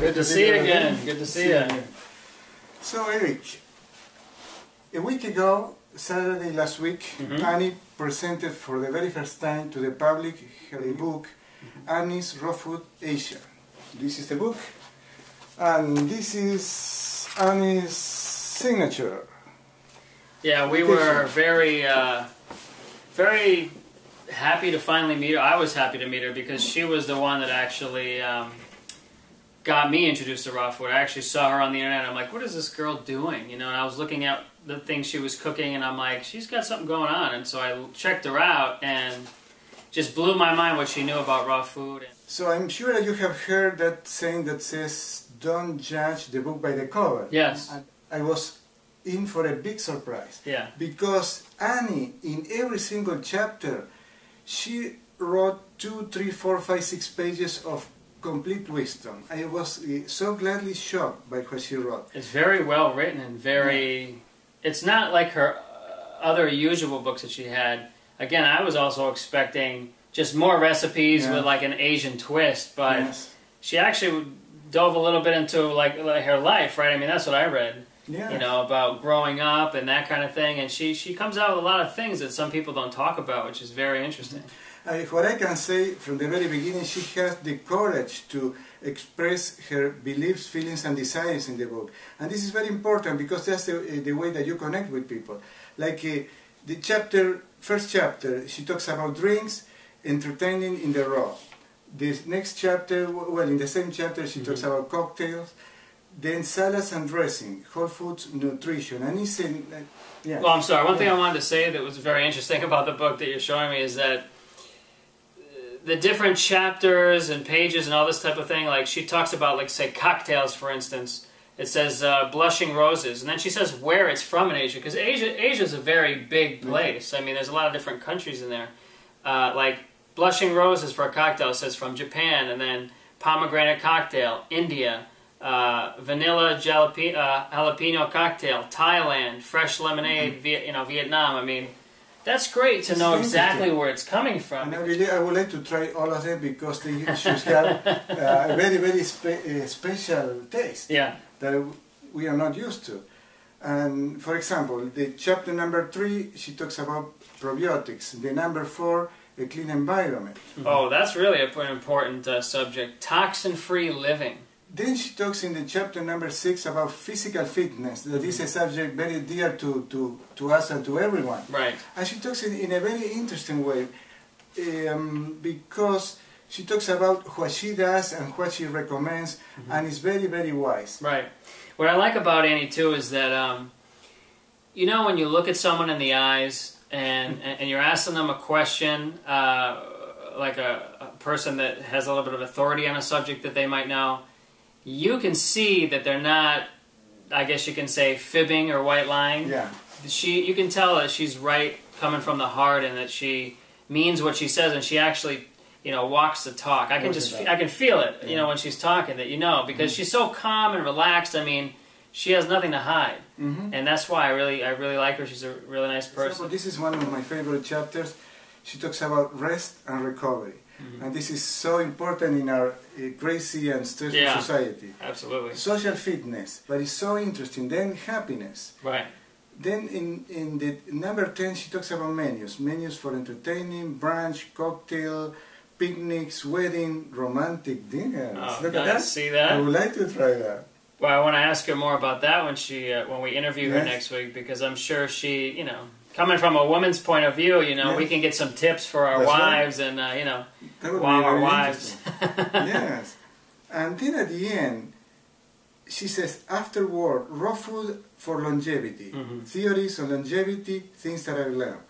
Good to see you again. Good to see you. So, Eric, a week ago, Saturday last week, Annie presented for the very first time to the public her book, Annie's Raw Food Asia. This is the book, and this is Annie's signature. Yeah, we were very, very happy to finally meet her. I was happy to meet her because she was the one that actually got me introduced to raw food. I actually saw her on the internet. I'm like, what is this girl doing? You know, and I was looking at the things she was cooking, and I'm like, she's got something going on. And so I checked her out, and just blew my mind what she knew about raw food. So I'm sure that you have heard that saying that says, don't judge the book by the cover. Yes. And I was in for a big surprise. Yeah. Because Annie, in every single chapter, she wrote 2, 3, 4, 5, 6 pages of complete wisdom. I was so gladly shocked by what she wrote. It's very well written and very... Yeah. It's not like her other usual books that she had. Again, I was also expecting just more recipes with like an Asian twist, but she actually dove a little bit into like her life, right? I mean, that's what I read. Yeah. You know, about growing up and that kind of thing, and she comes out with a lot of things that some people don't talk about, which is very interesting. What I can say from the very beginning, she has the courage to express her beliefs, feelings and desires in the book. And this is very important because that's the way that you connect with people. Like the first chapter, she talks about drinks, entertaining in the raw. The next chapter, well, in the same chapter, she talks about cocktails, then salads and dressing, whole foods, nutrition, and it's Well, I'm sorry. One thing I wanted to say that was very interesting about the book that you're showing me is that the different chapters and pages and all this type of thing, like she talks about, like, say, cocktails, for instance. It says blushing roses, and then she says where it's from in Asia, because Asia is a very big place. I mean, there's a lot of different countries in there. Like blushing roses for a cocktail says from Japan, and then pomegranate cocktail, India. Vanilla jalapeno cocktail, Thailand, fresh lemonade, Vietnam. I mean, that's great to know exactly where it's coming from. And I would like to try all of them because they should have a very, very special taste that we are not used to. And for example, the chapter number 3, she talks about probiotics. The number 4, a clean environment. Oh, that's really an important subject. Toxin-Free Living. Then she talks in the chapter number 6 about physical fitness. That is a subject very dear to us and to everyone. Right. And she talks in a very interesting way because she talks about what she does and what she recommends, and is very, very wise. Right. What I like about Annie too is that, you know, when you look at someone in the eyes and you're asking them a question, like a person that has a little bit of authority on a subject that they might know, you can see that they're not, I guess you can say, fibbing or white lying. Yeah. You can tell that she's right, coming from the heart, and that she means what she says, and she actually, you know, walks the talk. I can feel it, you know, when she's talking, that you know, because she's so calm and relaxed. I mean, she has nothing to hide, and that's why I really like her. She's a really nice person. So this is one of my favorite chapters. She talks about rest and recovery. And this is so important in our crazy and stressful society. Absolutely. Social fitness, but it's so interesting. Then happiness. Right. Then in the number 10, she talks about menus. Menus for entertaining, brunch, cocktail, picnics, wedding, romantic dinners. Oh, Look at that. See that? I would like to try that. Well, I want to ask her more about that when we interview her next week, because I'm sure she, you know, coming from a woman's point of view, you know, we can get some tips for our wives and, you know, our wives. Yes. And then at the end, she says, afterward, raw food for longevity. Theories on longevity, things that I learned.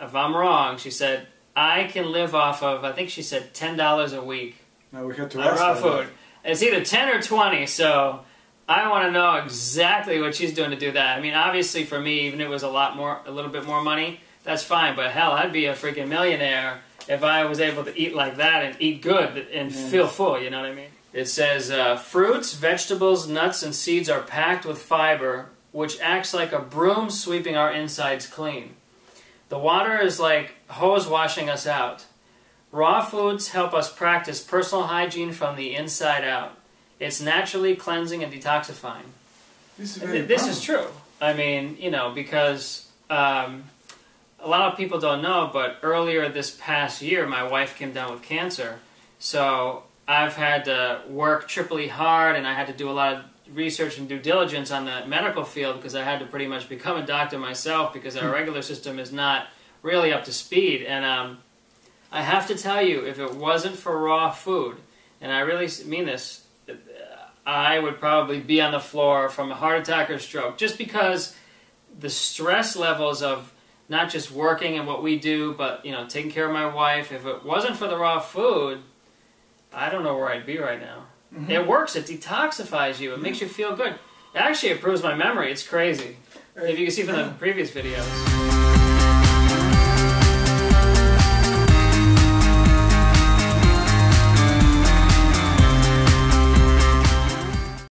If I'm wrong, she said, I can live off of, I think she said $10 a week. Now we have to ask raw her food. It's either 10 or 20, so I want to know exactly what she's doing to do that. I mean, obviously for me, even if it was a little bit more money, that's fine. But hell, I'd be a freaking millionaire if I was able to eat like that and eat good and feel full, you know what I mean? It says, fruits, vegetables, nuts, and seeds are packed with fiber, which acts like a broom sweeping our insides clean. The water is like hose washing us out. Raw foods help us practice personal hygiene from the inside out. It's naturally cleansing and detoxifying. This is true. I mean, you know, because a lot of people don't know, but earlier this past year, my wife came down with cancer. So I've had to work triply hard, and I had to do a lot of research and due diligence on the medical field because I had to pretty much become a doctor myself because our regular system is not really up to speed. And I have to tell you, if it wasn't for raw food, and I really mean this, I would probably be on the floor from a heart attack or stroke, just because the stress levels of not just working and what we do, but, you know, taking care of my wife. If it wasn't for the raw food, I don't know where I'd be right now. Mm-hmm. It works. It detoxifies you. It makes you feel good. Actually, it improves my memory. It's crazy. If you can see from the previous videos.